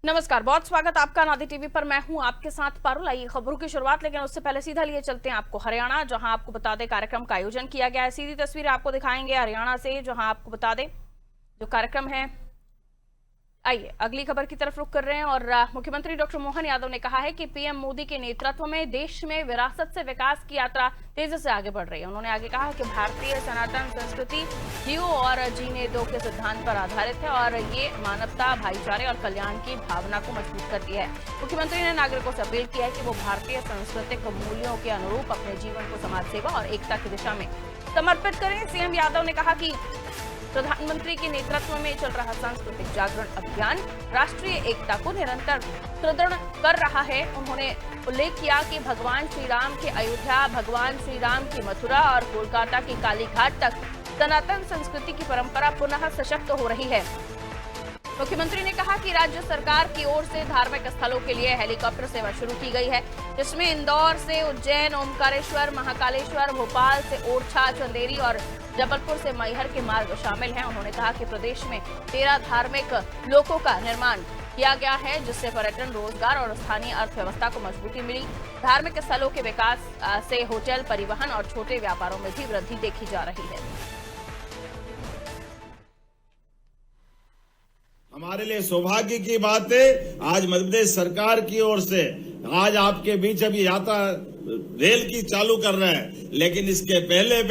नमस्कार, बहुत स्वागत आपका नादी टीवी पर। मैं हूं आपके साथ पारुल। आइए खबरों की शुरुआत, लेकिन उससे पहले सीधा लिए चलते हैं आपको हरियाणा, जहां आपको बता दें कार्यक्रम का आयोजन किया गया है। सीधी तस्वीर आपको दिखाएंगे हरियाणा से, जहां आपको बता दें जो कार्यक्रम है। आइए अगली खबर की तरफ रुख कर रहे हैं। और मुख्यमंत्री डॉक्टर मोहन यादव ने कहा है कि पीएम मोदी के नेतृत्व में देश में विरासत से विकास की यात्रा तेजी से आगे बढ़ रही है। उन्होंने आगे कहा कि भारतीय सनातन संस्कृति जियो और जीने दो के सिद्धांत पर आधारित है और ये मानवता, भाईचारे और कल्याण की भावना को मजबूत करती है। मुख्यमंत्री ने नागरिकों से अपील की है कि वो भारतीय सांस्कृतिक मूल्यों के अनुरूप अपने जीवन को समाज सेवा और एकता की दिशा में समर्पित करें। सीएम यादव ने कहा कि प्रधानमंत्री के नेतृत्व में चल रहा सांस्कृतिक जागरण अभियान राष्ट्रीय एकता को निरंतर सुदृढ़ कर रहा है। उन्होंने उल्लेख किया कि भगवान श्री राम के अयोध्या, भगवान श्री राम की मथुरा और कोलकाता की काली घाट तक सनातन संस्कृति की परंपरा पुनः सशक्त हो रही है। मुख्यमंत्री ने कहा कि राज्य सरकार की ओर से धार्मिक स्थलों के लिए हेलीकॉप्टर सेवा शुरू की गई है, जिसमें इंदौर से उज्जैन, ओमकारेश्वर, महाकालेश्वर, भोपाल से ओरछा, चंदेरी और जबलपुर से मैहर के मार्ग शामिल हैं। उन्होंने कहा कि प्रदेश में 13 धार्मिक लोकों का निर्माण किया गया है, जिससे पर्यटन, रोजगार और स्थानीय अर्थव्यवस्था को मजबूती मिली। धार्मिक स्थलों के विकास से होटल, परिवहन और छोटे व्यापारों में भी वृद्धि देखी जा रही है। हमारे लिए सौभाग्य की बात है, आज मध्य प्रदेश सरकार की ओर से आज आपके बीच अभी यात्रा रेल की चालू कर रहे हैं, लेकिन इसके पहले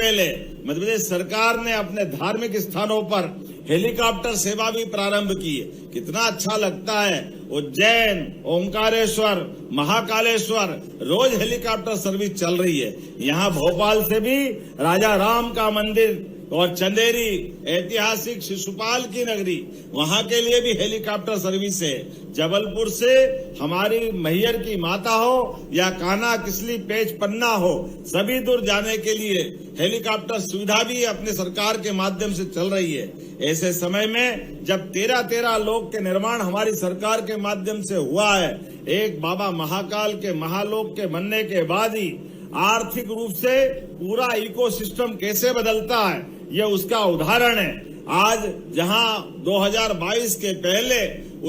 मध्य प्रदेश सरकार ने अपने धार्मिक स्थानों पर हेलीकॉप्टर सेवा भी प्रारंभ की है। कितना अच्छा लगता है। उज्जैन, ओमकारेश्वर, महाकालेश्वर रोज हेलीकॉप्टर सर्विस चल रही है। यहाँ भोपाल से भी राजा राम का मंदिर और चंदेरी ऐतिहासिक शिशुपाल की नगरी, वहां के लिए भी हेलीकॉप्टर सर्विस है। जबलपुर से हमारी मैहर की माता हो या कान्हा किसली पेच पन्ना हो, सभी दूर जाने के लिए हेलीकॉप्टर सुविधा भी अपने सरकार के माध्यम से चल रही है। ऐसे समय में जब 13 लोक के निर्माण हमारी सरकार के माध्यम से हुआ है, एक बाबा महाकाल के महालोक के बनने के बाद ही आर्थिक रूप से पूरा इकोसिस्टम कैसे बदलता है, यह उसका उदाहरण है। आज जहां 2022 के पहले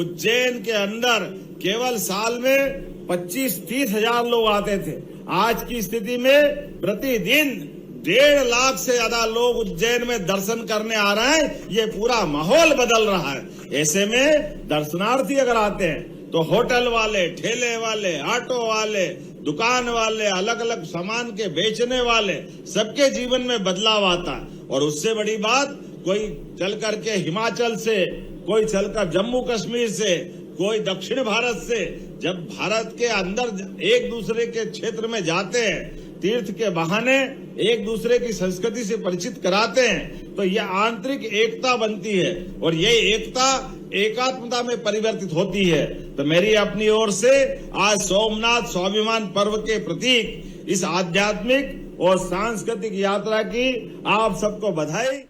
उज्जैन के अंदर केवल साल में 25-30 हजार लोग आते थे, आज की स्थिति में प्रतिदिन 1.5 लाख से ज्यादा लोग उज्जैन में दर्शन करने आ रहे हैं। ये पूरा माहौल बदल रहा है। ऐसे में दर्शनार्थी अगर आते हैं तो होटल वाले, ठेले वाले, ऑटो वाले, दुकान वाले, अलग अलग सामान के बेचने वाले, सबके जीवन में बदलाव आता है। और उससे बड़ी बात, कोई चल करके हिमाचल से, कोई चलकर जम्मू कश्मीर से, कोई दक्षिण भारत से, जब भारत के अंदर एक दूसरे के क्षेत्र में जाते हैं, तीर्थ के बहाने एक दूसरे की संस्कृति से परिचित कराते हैं, तो यह आंतरिक एकता बनती है और ये एकता एकात्मता में परिवर्तित होती है। तो मेरी अपनी ओर से आज सोमनाथ स्वाभिमान पर्व के प्रतीक इस आध्यात्मिक और सांस्कृतिक यात्रा की आप सबको बधाई।